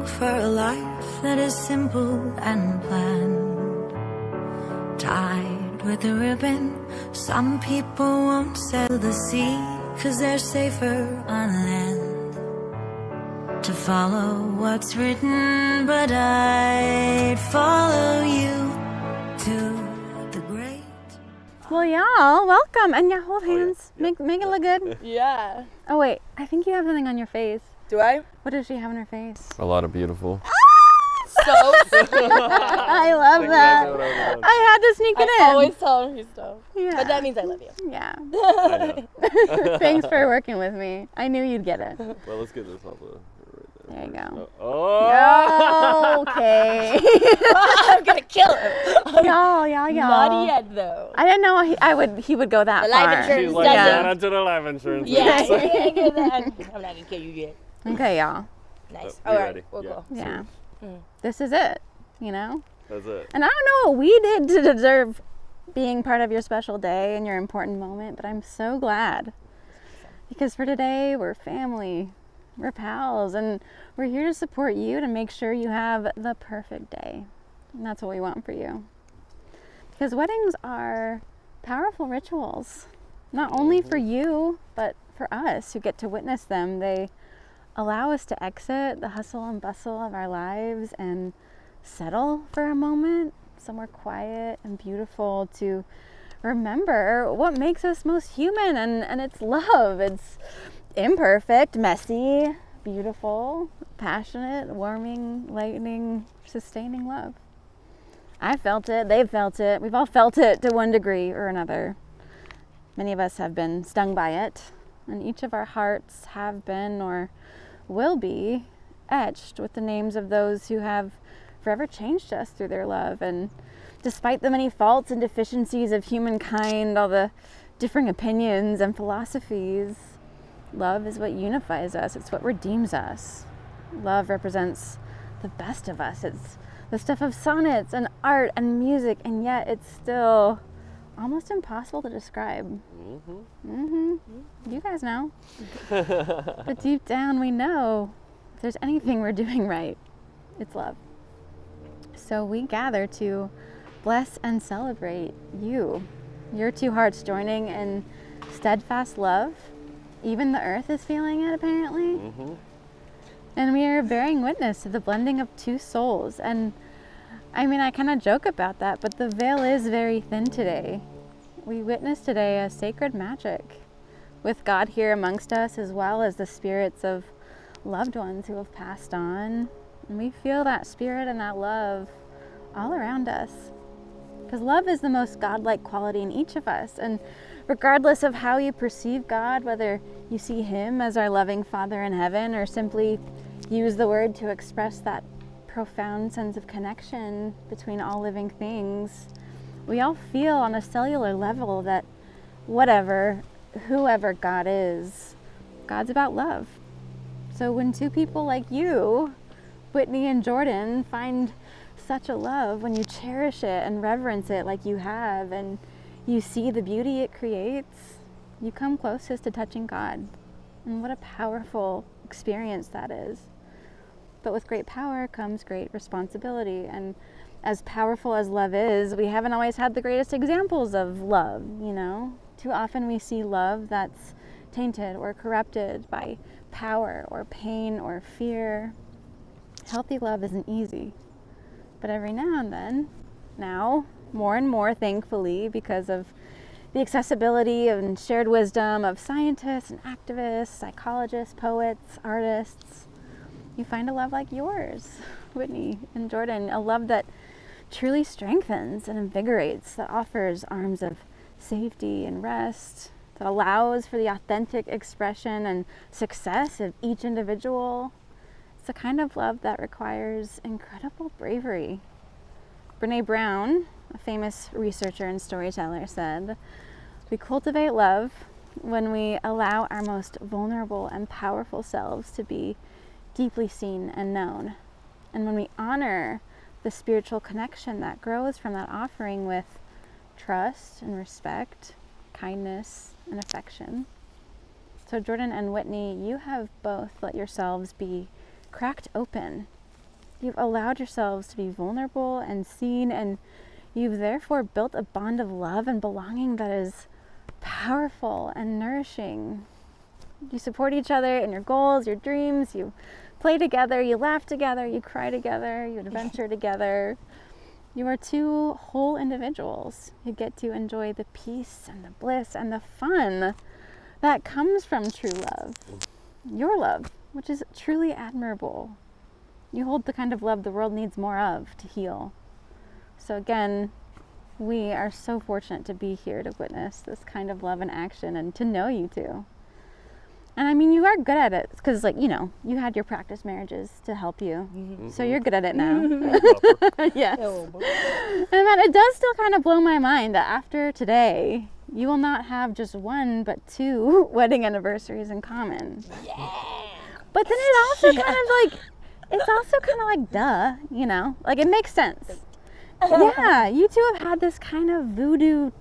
for a life that is simple and planned, tied with a ribbon. Some people won't sail the sea 'cause they're safer on land. To follow what's written, but I'd follow you to the great. Well, y'all, welcome. And yeah, hold hands. Make it look good. Yeah. Oh, wait. I think you have something on your face. Do I? What does she have on her face? A lot of beautiful. So I love that. I had to sneak it I in. always tell her he's dope. Yeah. But that means I love you. Yeah. I know. Thanks for working with me. I knew you'd get it. Well, let's get this off the There you go. Oh! Okay. I'm gonna kill him. y'all. Not yet though. I didn't know he would go that The far. life insurance She's like, doesn't. shout out to the life insurance. Yeah. I'm not gonna kill you yet. Okay, y'all. Nice. Oh, All we right. ready? We'll Yeah. go. Yeah. Mm. This is it, you know? That's it. And I don't know what we did to deserve being part of your special day and your important moment, but I'm so glad. Because for today, we're family, we're pals, and we're here to support you to make sure you have the perfect day. And that's what we want for you. Because weddings are powerful rituals, not only for you, but for us who get to witness them. They allow us to exit the hustle and bustle of our lives and settle for a moment, somewhere quiet and beautiful, to remember what makes us most human, and it's love. It's imperfect, messy, beautiful, passionate, warming, lightening, sustaining love. I felt it, they've felt it, we've all felt it to one degree or another. Many of us have been stung by it, and each of our hearts have been or will be etched with the names of those who have forever changed us through their love. And despite the many faults and deficiencies of humankind, all the differing opinions and philosophies, love is what unifies us. It's what redeems us. Love represents the best of us. It's the stuff of sonnets and art and music, and yet it's still almost impossible to describe. You guys know. But deep down we know if there's anything we're doing right, it's love. So we gather to bless and celebrate you, your two hearts joining in steadfast love. Even the earth is feeling it, apparently. And we are bearing witness to the blending of two souls. And I mean, I kind of joke about that, but the veil is very thin today. We witness today a sacred magic with God here amongst us, as well as the spirits of loved ones who have passed on. And we feel that spirit and that love all around us. Because love is the most godlike quality in each of us. And regardless of how you perceive God, whether you see him as our loving Father in heaven, or simply use the word to express that profound sense of connection between all living things, we all feel on a cellular level that whoever God is, God's about love. So when two people like you, Whitney and Jordan, find such a love, when you cherish it and reverence it like you have, and you see the beauty it creates, you come closest to touching God. And what a powerful experience that is. But with great power comes great responsibility. And as powerful as love is, we haven't always had the greatest examples of love, you know? Too often we see love that's tainted or corrupted by power or pain or fear. Healthy love isn't easy. But every now and then, now, more and more, thankfully, because of the accessibility and shared wisdom of scientists and activists, psychologists, poets, artists, you find a love like yours, Whitney and Jordan, a love that truly strengthens and invigorates, that offers arms of safety and rest, that allows for the authentic expression and success of each individual. It's a kind of love that requires incredible bravery. Brene Brown, a famous researcher and storyteller, said, "We cultivate love when we allow our most vulnerable and powerful selves to be deeply seen and known, and when we honor the spiritual connection that grows from that offering with trust and respect, kindness and affection." So Jordan and Whitney, you have both let yourselves be cracked open You've allowed yourselves to be vulnerable and seen, and you've therefore built a bond of love and belonging that is powerful and nourishing. You support each other in your goals, your dreams, you play together, you laugh together, you cry together, you adventure together. You are two whole individuals who get to enjoy the peace and the bliss and the fun that comes from true love. Your love, which is truly admirable. You hold the kind of love the world needs more of to heal. So again, we are so fortunate to be here to witness this kind of love in action and to know you two. And I mean, you are good at it because, like, you know, you had your practice marriages to help you. Mm-hmm. So you're good at it now. Yes. Oh, boy. And then it does still kind of blow my mind that after today, you will not have just one, but two wedding anniversaries in common. Yeah. But then it also kind of like, it's also kind of like, duh, you know? Like, it makes sense. Yeah, you two have had this kind of voodoo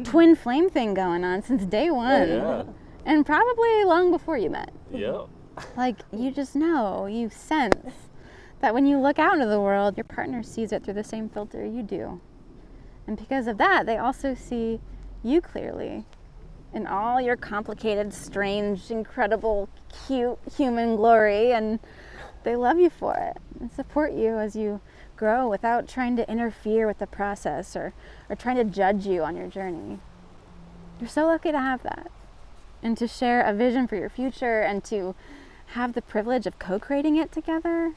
twin flame thing going on since day one. Yeah. And probably long before you met. Yep. Like, you just know, you sense that when you look out into the world, your partner sees it through the same filter you do. And because of that, they also see you clearly in all your complicated, strange, incredible, cute human glory, and they love you for it and support you as you grow without trying to interfere with the process or trying to judge you on your journey. You're so lucky to have that. And to share a vision for your future and to have the privilege of co-creating it together,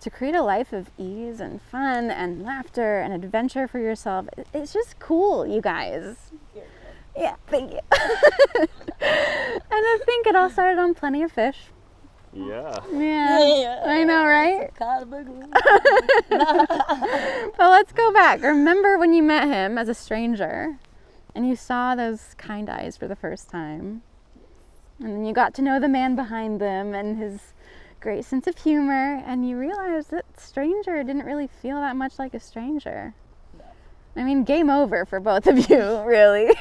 to create a life of ease and fun and laughter and adventure for yourself. It's just cool, you guys. Yeah, thank you. And I think it all started on Plenty of Fish. Yeah. Yeah, I know, right? Well, Well, let's go back. Remember when you met him as a stranger and you saw those kind eyes for the first time. And then you got to know the man behind them and his great sense of humor, and you realized that stranger didn't really feel that much like a stranger. No. I mean, game over for both of you, really.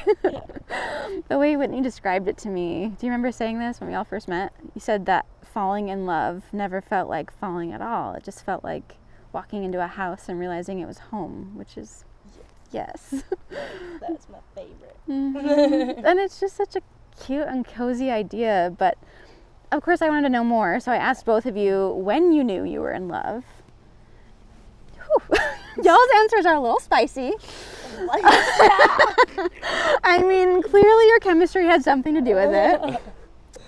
The way Whitney described it to me, do you remember saying this when we all first met? You said that falling in love never felt like falling at all. It just felt like walking into a house and realizing it was home, which is yes. That's my favorite. Mm-hmm. And it's just such a cute and cozy idea, but of course I wanted to know more, so I asked both of you when you knew you were in love. Y'all's answers are a little spicy. I mean, clearly your chemistry had something to do with it.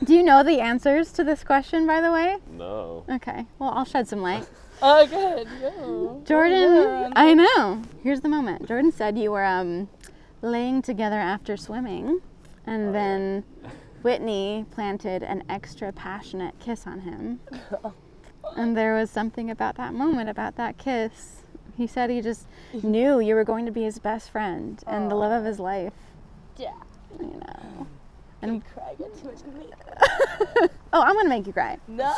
Do you know the answers to this question, by the way? No. Okay, well, I'll shed some light. Oh, good. Yeah. Jordan, I know. Here's the moment. Jordan said you were laying together after swimming, and then Whitney planted an extra passionate kiss on him. And there was something about that moment, about that kiss. He said he just knew you were going to be his best friend and the love of his life. Yeah. You know. And cry again too much to me. Oh, I'm going to make you cry. No.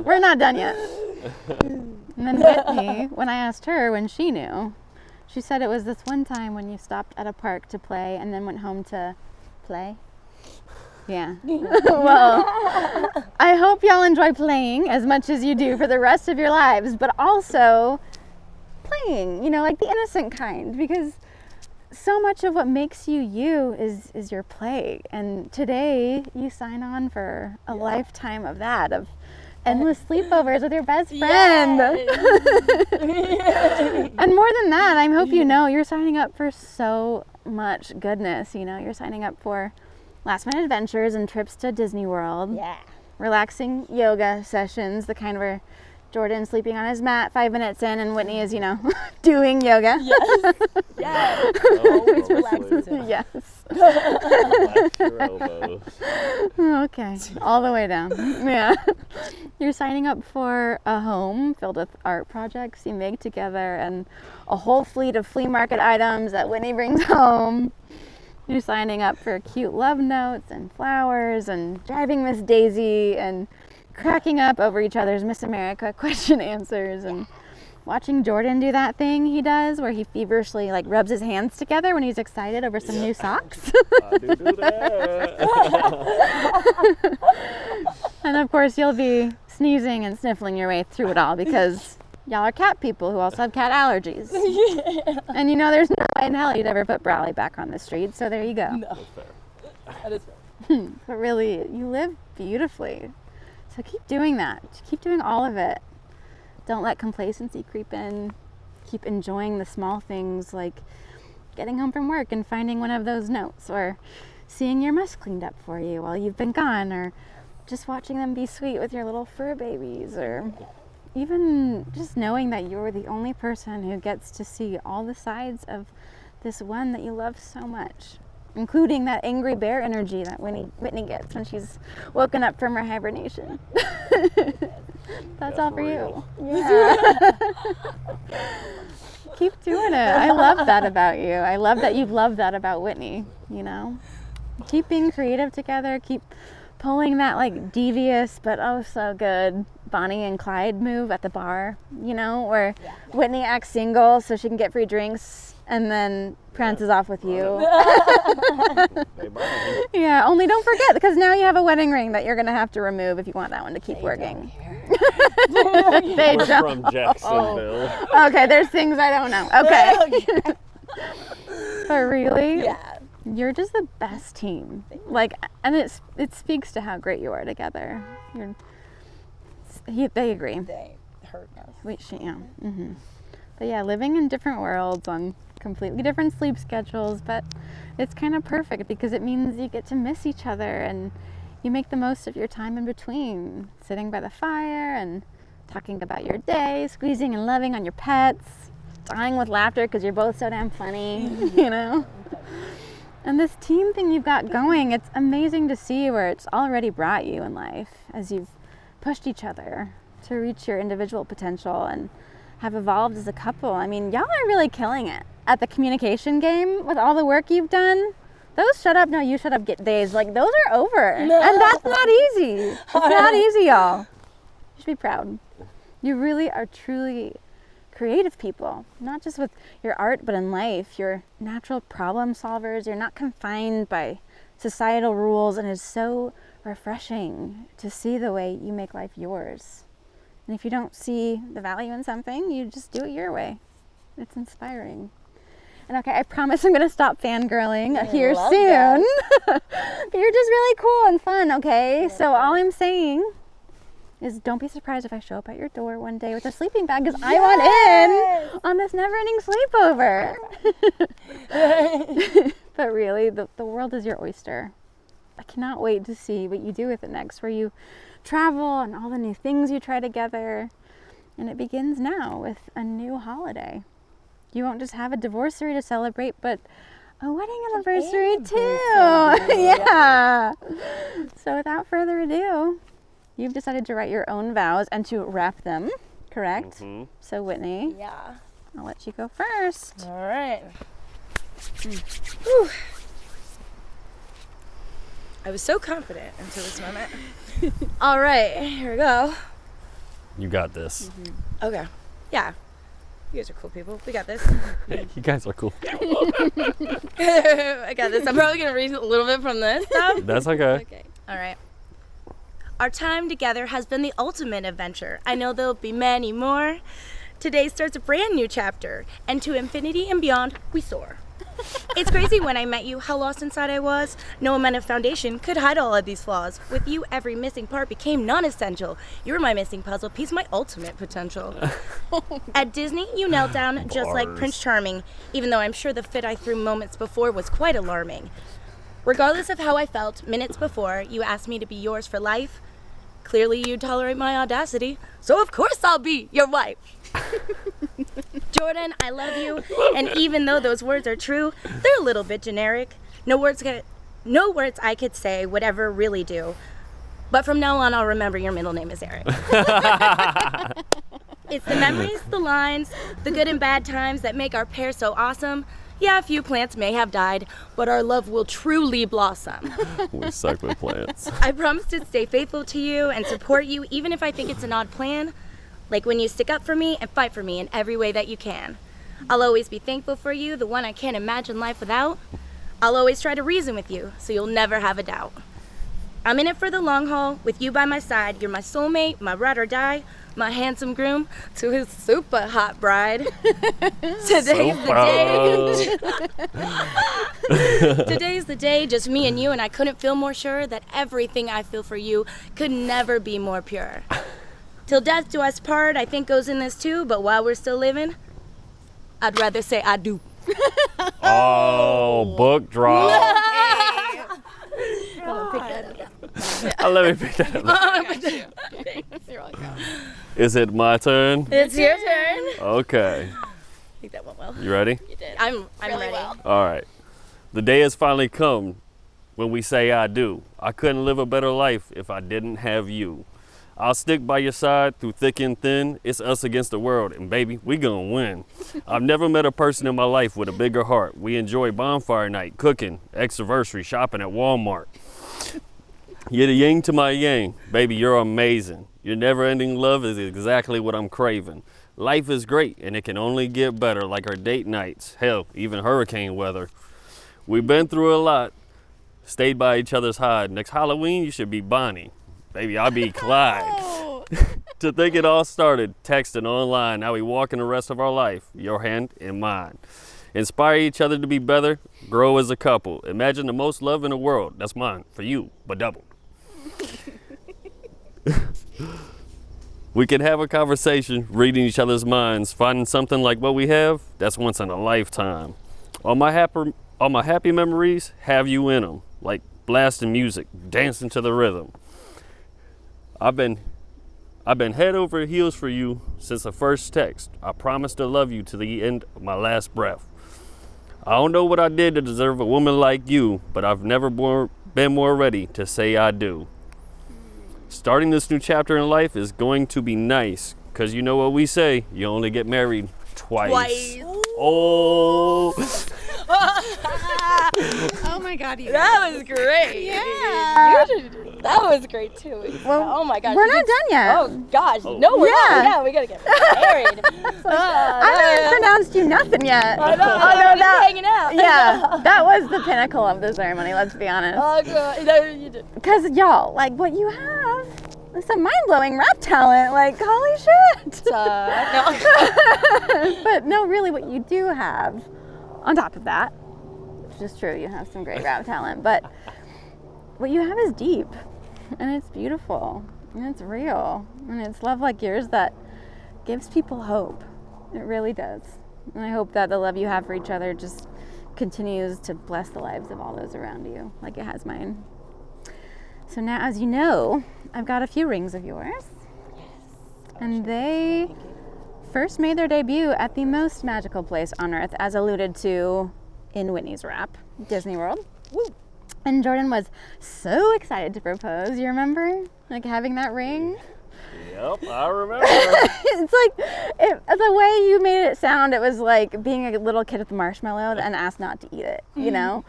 We're not done yet. And then Whitney, when I asked her when she knew, she said it was this one time when you stopped at a park to play and then went home to play. Yeah. Well, I hope y'all enjoy playing as much as you do for the rest of your lives, but also playing, you know, like the innocent kind, because so much of what makes you you is your play. And today you sign on for a lifetime of that, of endless sleepovers with your best friend. And more than that, I hope you know you're signing up for so much goodness. You know, you're signing up for last minute adventures and trips to Disney World. Yeah. Relaxing yoga sessions, the kind where Jordan's sleeping on his mat 5 minutes in and Whitney is, you know, doing yoga. Yes. Yeah. Always relaxing. Yes. Relax your elbows. Okay. All the way down. Yeah. You're signing up for a home filled with art projects you make together and a whole fleet of flea market items that Whitney brings home. You're signing up for cute love notes and flowers and driving Miss Daisy and cracking up over each other's Miss America question answers and watching Jordan do that thing he does where he feverishly like rubs his hands together when he's excited over some new socks. I do that. And of course you'll be sneezing and sniffling your way through it all because y'all are cat people who also have cat allergies. Yeah. And you know there's no way in hell you'd ever put Brawley back on the street, so there you go. No, That's fair. that is fair. But really, you live beautifully. So keep doing that. Keep doing all of it. Don't let complacency creep in. Keep enjoying the small things like getting home from work and finding one of those notes, or seeing your mess cleaned up for you while you've been gone, or just watching them be sweet with your little fur babies, or even just knowing that you're the only person who gets to see all the sides of this one that you love so much, including that angry bear energy that Whitney gets when she's woken up from her hibernation. That's all for you. Yeah. Keep doing it. I love that about you. I love that you love that about Whitney, you know? Keep being creative together. Keep pulling that like devious but oh so good Bonnie and Clyde move at the bar, you know, where Whitney acts single so she can get free drinks and then prances off with you. Yeah, only don't forget, because now you have a wedding ring that you're going to have to remove if you want that one to keep working. They We're don't. from Jacksonville. Okay, there's things I don't know. Okay. But really? Yeah. You're just the best team. Like, and it speaks to how great you are together. They agree. They hurt us. Yeah. Mm-hmm. But yeah, living in different worlds on completely different sleep schedules, but it's kind of perfect because it means you get to miss each other and you make the most of your time in between, sitting by the fire and talking about your day, squeezing and loving on your pets, dying with laughter because you're both so damn funny, you know? And this team thing you've got going, it's amazing to see where it's already brought you in life as you've pushed each other to reach your individual potential and have evolved as a couple. I mean, y'all are really killing it at the communication game with all the work you've done. Those shut up, no, you shut up days, like those are over. No. And that's not easy. It's not easy, y'all. You should be proud. You really are truly creative people, not just with your art, but in life. You're natural problem solvers. You're not confined by societal rules, and it's so refreshing to see the way you make life yours. And if you don't see the value in something, you just do it your way. It's inspiring. And okay, I promise I'm going to stop fangirling here soon. But you're just really cool and fun, okay? So all I'm saying is don't be surprised if I show up at your door one day with a sleeping bag, because I want in on this never-ending sleepover. But really, the world is your oyster. I cannot wait to see what you do with it next, where you travel and all the new things you try together. And it begins now with a new holiday. You won't just have a divorcery to celebrate, but a wedding anniversary too. Yeah. So without further ado, you've decided to write your own vows and to wrap them, correct? Mm-hmm. So Whitney, yeah, I'll let you go first. All right. I was so confident until this moment. All right, here we go. You got this. Mm-hmm. Okay. Yeah. You guys are cool people. We got this. You guys are cool. I got this. I'm probably going to read a little bit from this stuff. That's okay. Okay. All right. Our time together has been the ultimate adventure. I know there'll be many more. Today starts a brand new chapter, and to infinity and beyond, we soar. It's crazy when I met you how lost inside I was. No amount of foundation could hide all of these flaws. With you, every missing part became non-essential. You're my missing puzzle piece, my ultimate potential. At Disney, you knelt down just like Prince Charming, even though I'm sure the fit I threw moments before was quite alarming. Regardless of how I felt minutes before, you asked me to be yours for life. Clearly you tolerate my audacity, so of course I'll be your wife. Jordan, I love you, and even though those words are true, they're a little bit generic. No words I could say would ever really do. But from now on, I'll remember your middle name is Eric. It's the memories, the lines, the good and bad times that make our pair so awesome. Yeah, a few plants may have died, but our love will truly blossom. We suck with plants. I promise to stay faithful to you and support you, even if I think it's an odd plan. Like when you stick up for me and fight for me in every way that you can. I'll always be thankful for you, the one I can't imagine life without. I'll always try to reason with you, so you'll never have a doubt. I'm in it for the long haul, with you by my side. You're my soulmate, my ride or die, my handsome groom to his super hot bride. Today's the day. Today's the day, just me and you, and I couldn't feel more sure that everything I feel for you could never be more pure. Till death do us part, I think goes in this too, but while we're still living, I'd rather say I do. Oh, book drop. Let me pick that up. You're welcome. Is it my turn? It's your turn. Okay. I think that went well. You ready? You did. I'm really ready. well. All right. The day has finally come when we say I do. I couldn't live a better life if I didn't have you. I'll stick by your side through thick and thin. It's us against the world, and baby, we gonna win. I've never met a person in my life with a bigger heart. We enjoy bonfire night, cooking, extraversary, shopping at Walmart. You're the yin to my yang. Baby, you're amazing. Your never-ending love is exactly what I'm craving. Life is great, and it can only get better, like our date nights. Hell, even hurricane weather. We've been through a lot, stayed by each other's side. Next Halloween, you should be Bonnie. Baby, I'll be Clyde. To think it all started, texting online. Now we walk in the rest of our life, your hand in mine. Inspire each other to be better, grow as a couple. Imagine the most love in the world. That's mine, for you, but double. We can have a conversation, reading each other's minds, finding something like what we have, that's once in a lifetime. All my happy memories have you in them, like blasting music, dancing to the rhythm. I've been head over heels for you since the first text. I promise to love you to the end of my last breath. I don't know what I did to deserve a woman like you, but I've never been more ready to say I do. Starting this new chapter in life is going to be nice, because you know what we say, you only get married twice. Oh. Oh my God, you That was great. Yeah. That was great too. Well, oh my gosh. we're not done yet. Oh gosh. No, we're not. Yeah, we gotta get married. I haven't pronounced you nothing yet. I know. Just hanging out. Yeah, that was the pinnacle of the ceremony, let's be honest. Oh god. No, you did. Because y'all, like what you have is some mind-blowing rap talent. Like, holy shit. No. But no, really what you do have, on top of that, which is true, you have some great rap talent, but what you have is deep, and it's beautiful, and it's real, and it's love like yours that gives people hope. It really does. And I hope that the love you have for each other just continues to bless the lives of all those around you, like it has mine. So now, as you know, I've got a few rings of yours. Yes. And they first made their debut at the most magical place on earth, as alluded to in Whitney's rap, Disney World. Woo. And Jordan was so excited to propose. You remember? Like having that ring? Yep, I remember. It's like, the way you made it sound, it was like being a little kid with a marshmallow and asked not to eat it, you know?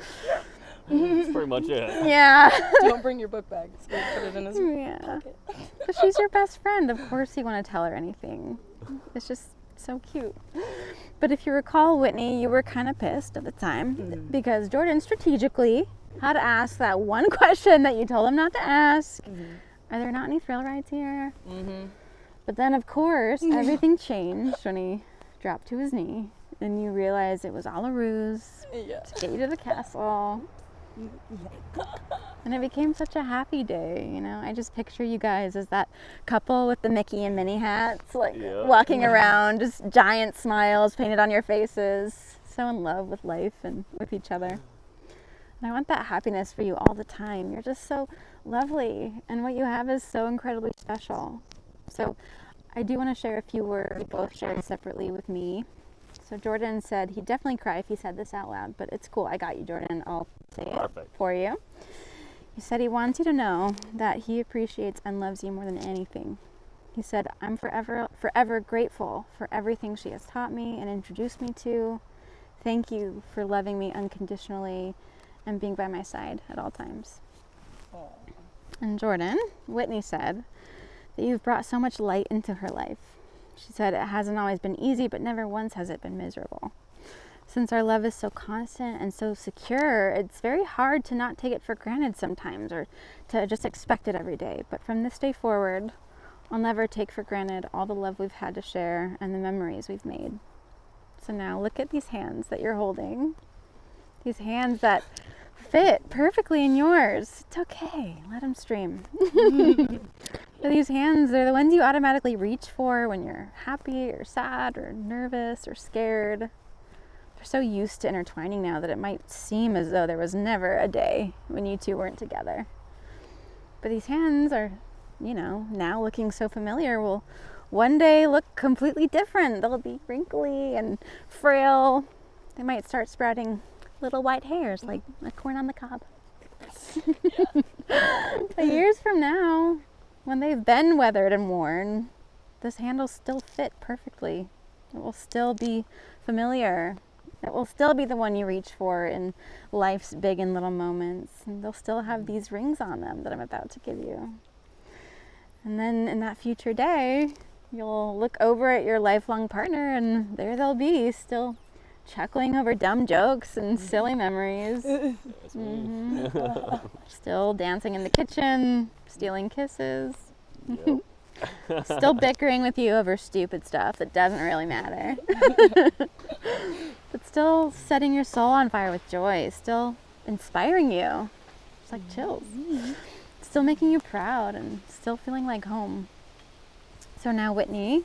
That's pretty much it. Yeah. Don't bring your book bag. So put it in his pocket. But she's your best friend. Of course you want to tell her anything. It's just so cute. But if you recall, Whitney, you were kind of pissed at the time because Jordan strategically had asked that one question that you told him not to ask. Are there not any thrill rides here? But then, of course, everything changed when he dropped to his knee and you realized it was all a ruse to get you to the castle. And it became such a happy day, you know. I just picture you guys as that couple with the Mickey and Minnie hats, like walking around, just giant smiles painted on your faces, so in love with life and with each other. And I want that happiness for you all the time. You're just so lovely, and what you have is so incredibly special. So I do want to share a few words we both shared separately with me. So Jordan said he'd definitely cry if he said this out loud, but it's cool. I got you, Jordan. I'll say it for you. He said he wants you to know that he appreciates and loves you more than anything. He said, I'm forever grateful for everything she has taught me and introduced me to. Thank you for loving me unconditionally and being by my side at all times. And Jordan, Whitney said that you've brought so much light into her life. She said it hasn't always been easy, but never once has it been miserable. Since our love is so constant and so secure, it's very hard to not take it for granted sometimes, or to just expect it every day. But from this day forward, I'll never take for granted all the love we've had to share and the memories we've made. So now look at these hands that you're holding. These hands that fit perfectly in yours. It's okay. Let them stream. So these hands, they're the ones you automatically reach for when you're happy or sad or nervous or scared. They're so used to intertwining now that it might seem as though there was never a day when you two weren't together. But these hands are, now looking so familiar, will one day look completely different. They'll be wrinkly and frail. They might start sprouting little white hairs like a corn on the cob. But years from now, when they've been weathered and worn, this hand will still fit perfectly. It will still be familiar. It will still be the one you reach for in life's big and little moments. And they'll still have these rings on them that I'm about to give you. And then in that future day, you'll look over at your lifelong partner and there they'll be, still chuckling over dumb jokes and silly memories. Still dancing in the kitchen, stealing kisses. Yep. Still bickering with you over stupid stuff that doesn't really matter. But still setting your soul on fire with joy, still inspiring you. It's like chills. Still making you proud and still feeling like home. So now, Whitney,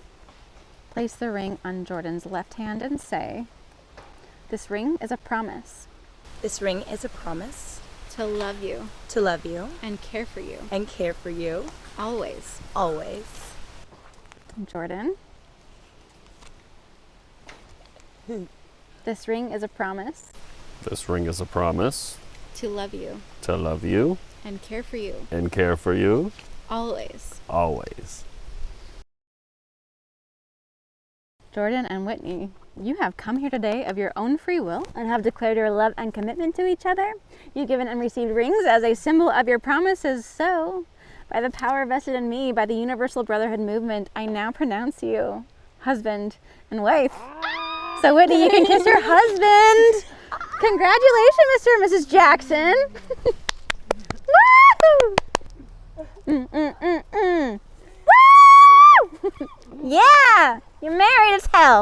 place the ring on Jordan's left hand and say, "This ring is a promise This ring is a promise to love you to love you and care for you and care for you always." always. Jordan, this ring is a promise This ring is a promise to love you to love you and care for you and care for you always. always. Jordan and Whitney, you have come here today of your own free will and have declared your love and commitment to each other. You've given and received rings as a symbol of your promises. So, by the power vested in me by the Universal Brotherhood Movement, I now pronounce you husband and wife. So, Whitney, you can kiss your husband. Congratulations, Mr. and Mrs. Jackson. Woo! Woo! Yeah! You're married as hell.